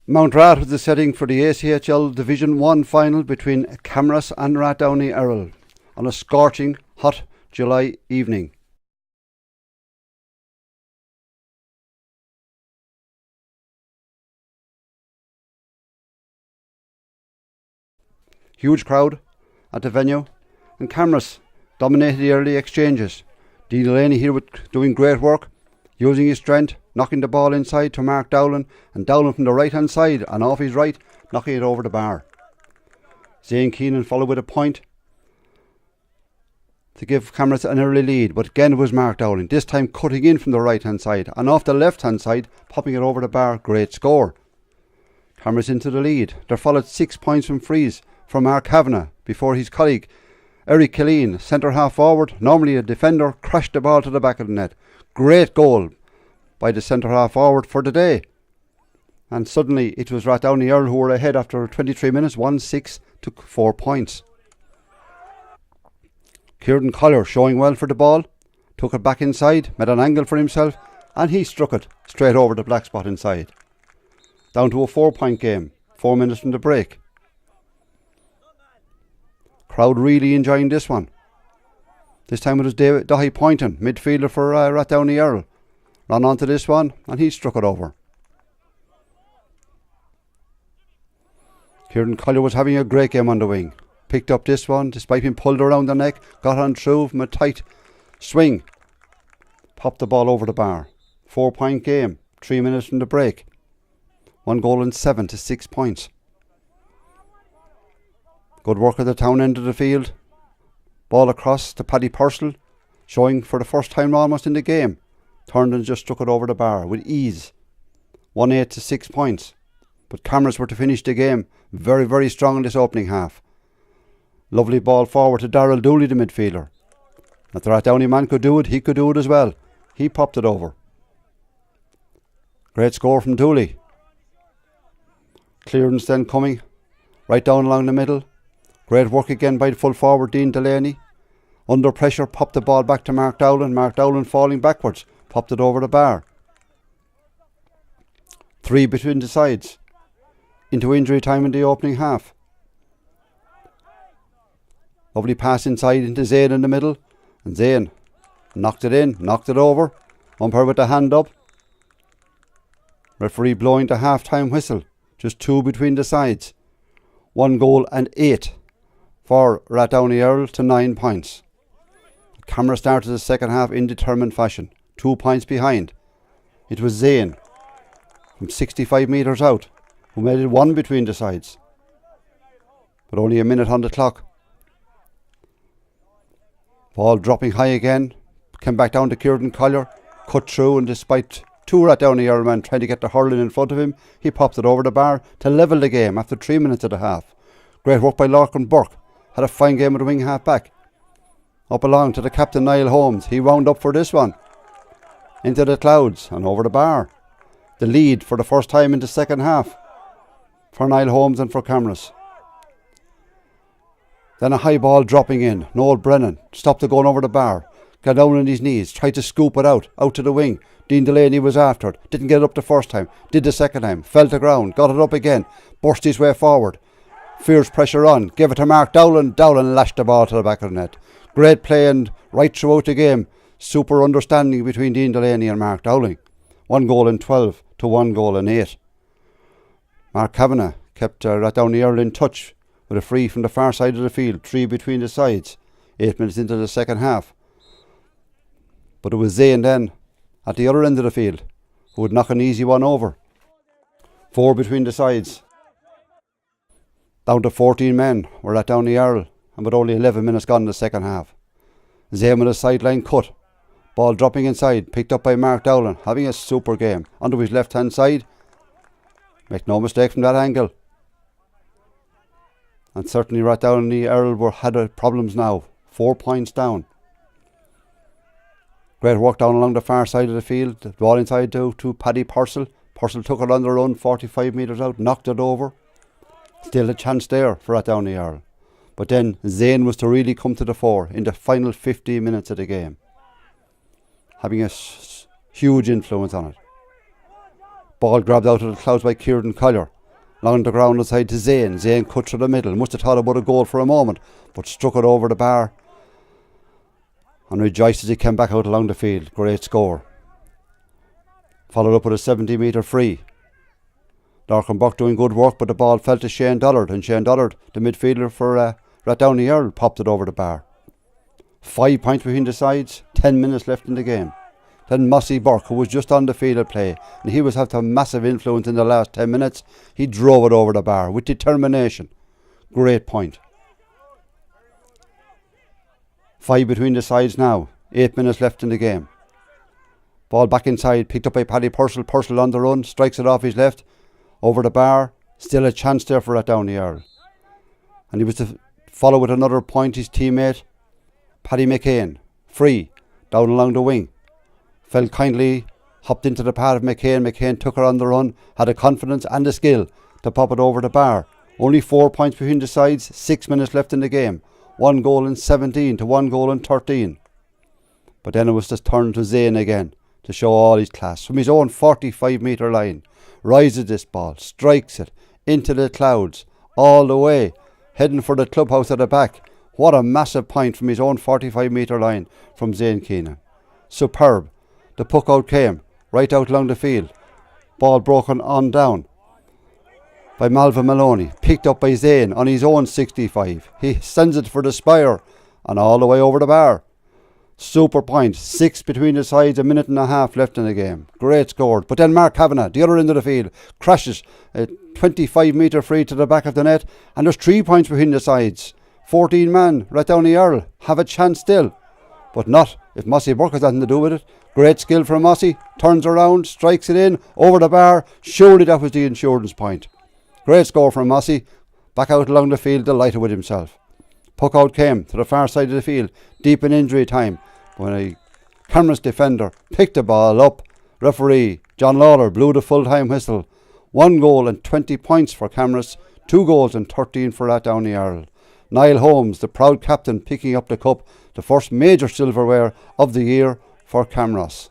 Mount Rat was the setting for the ACHL Division 1 final between Camras and Rathdowney Errol on a scorching, hot July evening. Huge crowd at the venue, and Camras dominated the early exchanges. Dean Delaney here doing great work, using his strength, knocking the ball inside to Mark Dowling, and Dowling from the right hand side and off his right, knocking it over the bar. Zane Keenan followed with a point to give Camras an early lead, but again it was Mark Dowling, this time cutting in from the right hand side and off the left hand side, popping it over the bar. Great score. Camras into the lead. There followed 6 points from frees from Mark Kavanagh before his colleague Eric Killeen, centre half forward, normally a defender, crashed the ball to the back of the net. Great goal by the centre half forward for the day. And suddenly it was Rathdowney Errol who were ahead after 23 minutes, 1-6, took 4 points. Kieran Collier showing well for the ball, took it back inside, made an angle for himself, and he struck it straight over the black spot inside. Down to a 4-point game, 4 minutes from the break. Crowd really enjoying this one. This time it was David Dahi Poynton, midfielder for Rathdowney Errol. Ran onto this one and he struck it over. Kieran Collier was having a great game on the wing. Picked up this one despite being pulled around the neck. Got on through from a tight swing. Popped the ball over the bar. 4-point game. 3 minutes from the break. 1 goal and 7 to 6 points. Good work at the town end of the field. Ball across to Paddy Purcell, showing for the first time almost in the game. Turned and just struck it over the bar with ease. 1-8 to 6 points. But Camras were to finish the game very, very strong in this opening half. Lovely ball forward to Darrell Dooley, the midfielder. If the Rathdowney man could do it, he could do it as well. He popped it over. Great score from Dooley. Clearance then coming right down along the middle. Great work again by the full forward Dean Delaney. Under pressure, popped the ball back to Mark Dowling. Mark Dowling falling backwards, popped it over the bar. 3 between the sides. Into injury time in the opening half. Lovely pass inside into Zane in the middle. And Zane knocked it in, knocked it over. Umpire with the hand up. Referee blowing the half-time whistle. Just 2 between the sides. 1 goal and 8 for Rathdowney Errol to 9 points. The camera started the second half in determined fashion. 2 points behind. It was Zane from 65 metres out who made it 1 between the sides. But only a minute on the clock. Ball dropping high again. Came back down to Kieran Collier. Cut through, and despite 2 Rathdowney Errol men trying to get the hurling in front of him, he popped it over the bar to level the game after 3 minutes of the half. Great work by Larkin Burke. Had a fine game with the wing half back. Up along to the captain Niall Holmes. He wound up for this one. Into the clouds and over the bar. The lead for the first time in the second half for Niall Holmes and for Camras. Then a high ball dropping in. Noel Brennan stopped the going over the bar. Got down on his knees. Tried to scoop it out to the wing. Dean Delaney was after it. Didn't get it up the first time. Did the second time. Fell to ground. Got it up again. Burst his way forward. Fierce pressure on. Gave it to Mark Dowling. Dowling lashed the ball to the back of the net. Great play and right throughout the game. Super understanding between Dean Delaney and Mark Dowling. 1 goal and 12 to 1 goal and 8. Mark Kavanagh kept Rathdowney Errol in touch with a free from the far side of the field. 3 between the sides. 8 minutes into the second half. But it was Zane then at the other end of the field who would knock an easy one over. 4 between the sides. Down to 14 men were at Rathdowney Errol, and with only 11 minutes gone in the second half. Zane with a sideline cut. Ball dropping inside, picked up by Mark Dowling, having a super game. Onto his left hand side. Make no mistake from that angle. And certainly Rathdowney Errol had problems now. 4 points down. Great work down along the far side of the field. The ball inside to Paddy Purcell. Purcell took it on the run, 45 metres out, knocked it over. Still a chance there for Rathdowney Errol. But then Zane was to really come to the fore in the final 15 minutes of the game. Having a huge influence on it. Ball grabbed out of the clouds by Kieran Collier. Along the ground inside to Zane. Zane cut through the middle. Must have thought about a goal for a moment, but struck it over the bar. And rejoiced as he came back out along the field. Great score. Followed up with a 70-metre free. Larkenbuck doing good work, but the ball fell to Shane Dollard. And Shane Dollard, the midfielder for Rathdowney Earl, popped it over the bar. 5 points between the sides. 10 minutes left in the game. Then Mossy Burke, who was just on the field of play, and he was having a massive influence in the last 10 minutes. He drove it over the bar with determination. Great point. 5 between the sides now. 8 minutes left in the game. Ball back inside, picked up by Paddy Purcell. Purcell on the run, strikes it off his left. Over the bar. Still a chance there for Rathdowney Earl. And he was to follow with another point, his teammate, Paddy McCain. Free, down along the wing. Fell kindly, hopped into the path of McCain. McCain took her on the run, had the confidence and the skill to pop it over the bar. Only 4 points between the sides, 6 minutes left in the game. 1 goal in 17 to 1 goal in 13. But then it was just turned to Zane again to show all his class. From his own 45-metre line, rises this ball, strikes it into the clouds, all the way, heading for the clubhouse at the back. What a massive point from his own 45-metre line from Zane Keenan. Superb. The puck out came, right out along the field. Ball broken on down by Malvin Maloney. Picked up by Zane on his own 65. He sends it for the spire and all the way over the bar. Super point. 6 between the sides, a minute and a half left in the game. Great score. But then Mark Kavanagh, the other end of the field, crashes a 25-metre free to the back of the net. And there's 3 points between the sides. 14 man, Rathdowney Earl have a chance still. But not if Mossy Burke has nothing to do with it. Great skill from Mossy. Turns around, strikes it in, over the bar. Surely that was the insurance point. Great score from Mossy. Back out along the field, delighted with himself. Puck out came to the far side of the field, deep in injury time, when a Cameron's defender picked the ball up. Referee John Lawler blew the full-time whistle. 1 goal and 20 points for Cameras. 2 goals and 13 for Rathdowney Earl. Niall Holmes, the proud captain, picking up the cup, the first major silverware of the year for Camross.